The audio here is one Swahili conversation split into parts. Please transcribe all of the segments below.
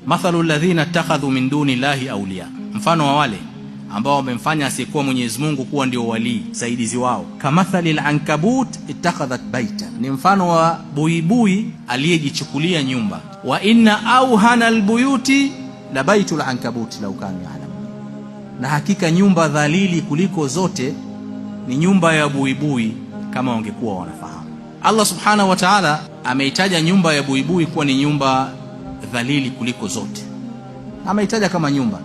mathalul ladhina ittakhadhu min duni llahi awliya, mfano wa wale ambao wamemfanya asiyekuwa Mwenyezi Mungu kuwa ndio wali saidizi wao. Kamathalil ankabut ittakhadhat baita, ni mfano wa buibui aliyejichukulia nyumba. Wa inna awhana albuyuti la baitul ankabut law kanu ya'lamun, na hakika nyumba dhalili kuliko zote ni nyumba ya buibui kama wangekuwa wanafahamu. Allah subhanahu wa ta'ala ameitaja nyumba ya buibui kuwa ni nyumba dhalili kuliko zote. Ameitaja kama nyumba,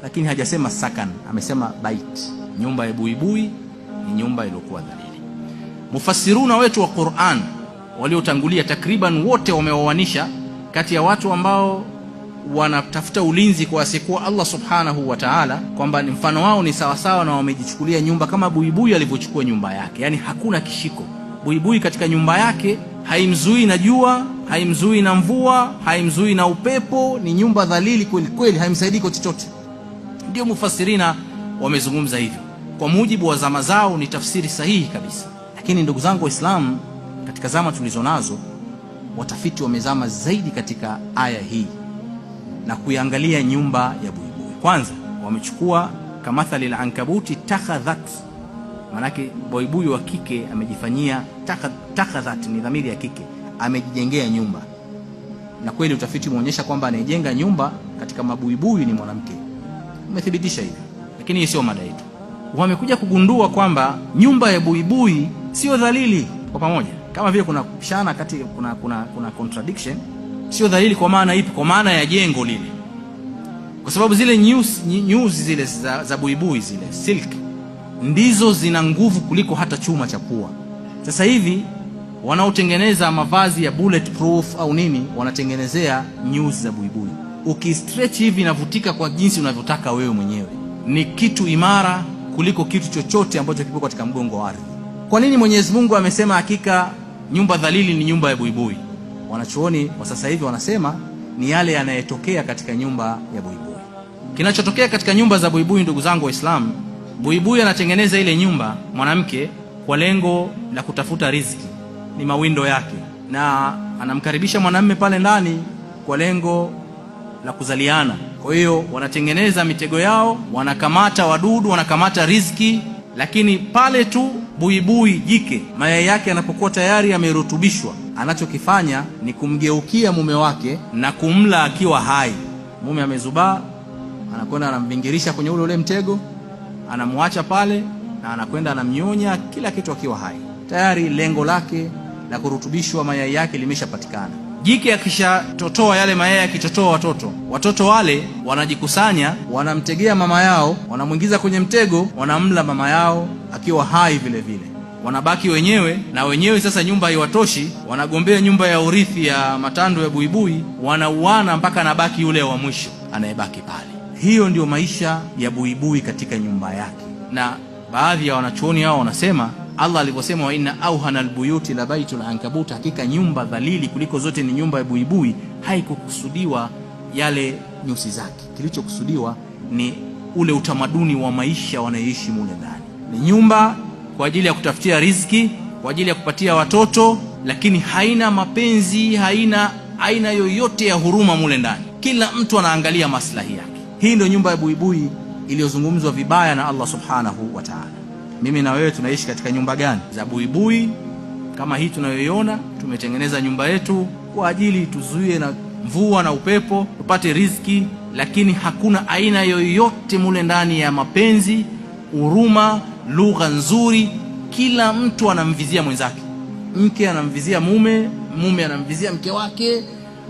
lakini hajasema sakan, amesema bait. Nyumba ya buibui ni nyumba iliyokuwa dhalili. Mufassiruna wetu wa Qur'an waliotangulia takriban wote wameoanisha kati ya watu ambao wanatafuta ulinzi kwa asiyekuwa Allah subhanahu wa ta'ala, kwamba mfano wao ni sawasawa na wamejichukulia nyumba kama buibui alivyochukua nyumba yake. Yani hakuna kishiko. Buibui katika nyumba yake haimzui na jua, haimzui na mvua, haimzui na upepo, ni nyumba dhalili kweli kweli, haimsaidii kwa chochote. Ndio mufassirina wamezungumza hivyo. Kwa mujibu wa zama zao ni tafsiri sahihi kabisa. Lakini ndugu zangu Waislamu, katika zama tulizonazo, watafiti wamezama zaidi katika aya hii na kuiangalia nyumba ya buibui. Kwanza wamechukua kamathalil ankabuti takhadhat, manake buibui wa kike amejifanyia takhadhat, ni dhamiri ya kike, amejijengea nyumba. Na kweli utafiti umeonyesha kwamba anayejenga nyumba katika mabuibui ni mwanamke, umethibitisha hivyo. Lakini hiyo sio mada yetu. Wamekuja kugundua kwamba nyumba ya buibui sio dhalili kwa pamoja, kama vile kuna kupishana kati, kuna contradiction. Sio dhalili kwa maana ipi? Kwa maana ya jengo lile, kwa sababu zile nyuzi zile za buibui, zile silk, ndizo zina nguvu kuliko hata chuma cha pua. Sasa hivi wanaotengeneza mavazi ya bulletproof au nini, wanatengenezea nyuzi za buibui. Ukistretch hivi inavutika kwa jinsi unavyotaka wewe mwenyewe. Ni kitu imara kuliko kitu chochote ambacho kipo katika mgongo wa ardhi. Kwa nini Mwenyezi Mungu amesema hakika nyumba dhalili ni nyumba ya buibui? Wanachuoni wa sasa hivi wanasema ni yale yanayotokea katika nyumba ya buibui. Kinachotokea katika nyumba za buibui, ndugu zangu Waislamu, buibui anatengeneza ile nyumba mwanamke kwa lengo la kutafuta riziki, ni mawindo yake, na anamkaribisha mwanamume pale ndani kwa lengo la kuzaliana. Kwa hiyo wanatengeneza mitego yao, wanakamata wadudu, wanakamata riziki. Lakini pale tu buibui jike mayai yake yanapokuwa tayari yamerutubishwa, anachokifanya ni kumgeukia mume wake na kumla akiwa hai. Mume amezubaa, anakwenda anamvingirisha kwenye ule mtego, anamwacha pale na anakwenda anamnyonya kila kitu akiwa hai. Tayari lengo lake la kurutubishwa mayai yake limeshapatikana. Jike akishatotoa yale mayai, akitotoa watoto wale wanajikusanya, wanamtegea mama yao, wanamuingiza kwenye mtego, wanamla mama yao akiwa hai vile vile. Wanabaki wenyewe, na wenyewe sasa nyumba haiwatoshi, wanagombea nyumba ya urithi ya matando ya buibui, wanauana mpaka anabaki yule wa mwisho anayebaki pale. Hiyo ndio maisha ya buibui katika nyumba yake. Na baadhi ya wanachuoni hao wanasema Allah alivyosema wa inna awhana albuyuti la baitul ankabut, hakika nyumba dhalili kuliko zote ni nyumba ya buibui, haikukusudiwa yale nyusi zake. Kilichokusudiwa ni ule utamaduni wa maisha wanayoishi mule ndani. Ni nyumba kwa ajili ya kutafutia riziki, kwa ajili ya kupatia watoto, lakini haina mapenzi, haina aina yoyote ya huruma mule ndani. Kila mtu anaangalia maslahi yake. Hii ndio nyumba ya buibui iliyozungumzwa vibaya na Allah subhanahu wa ta'ala. Mimi na wewe tunaishi katika nyumba gani za buibui? Kama hii tunayoiona, tumetengeneza nyumba yetu kwa ajili tuzuie na mvua na upepo, tupate riziki, lakini hakuna aina yoyote mule ndani ya mapenzi, huruma, lugha nzuri. Kila mtu anamvizia mwenzake. Mke anamvizia mume, mume anamvizia mke wake.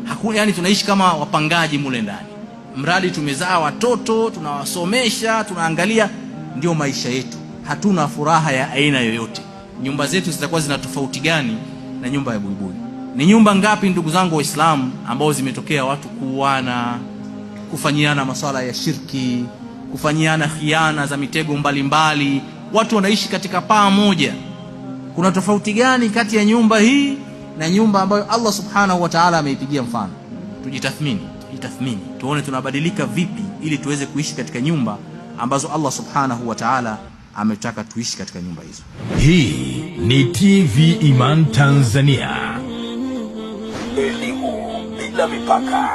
Hakuna, yani tunaishi kama wapangaji mule ndani. Mradi tumezaa watoto, tunawasomesha, tunaangalia, ndio maisha yetu. Hatuna furaha ya aina yoyote. Nyumba zetu zitakuwa zina tofauti gani na nyumba ya buibui? Ni nyumba ngapi ndugu zangu Waislamu ambao zimetokea watu kuuana, kufanyiana masuala ya shirki, kufanyiana khiana za mitego mbalimbali, watu wanaishi katika paa moja. Kuna tofauti gani kati ya nyumba hii na nyumba ambayo Allah subhanahu wa ta'ala ameipigia mfano? Tujitathmini, tuone tunabadilika vipi ili tuweze kuishi katika nyumba ambazo Allah subhanahu wa ta'ala ametaka tuishi katika nyumba hizo. Hii ni TV Iman Tanzania. Elimu bila mipaka.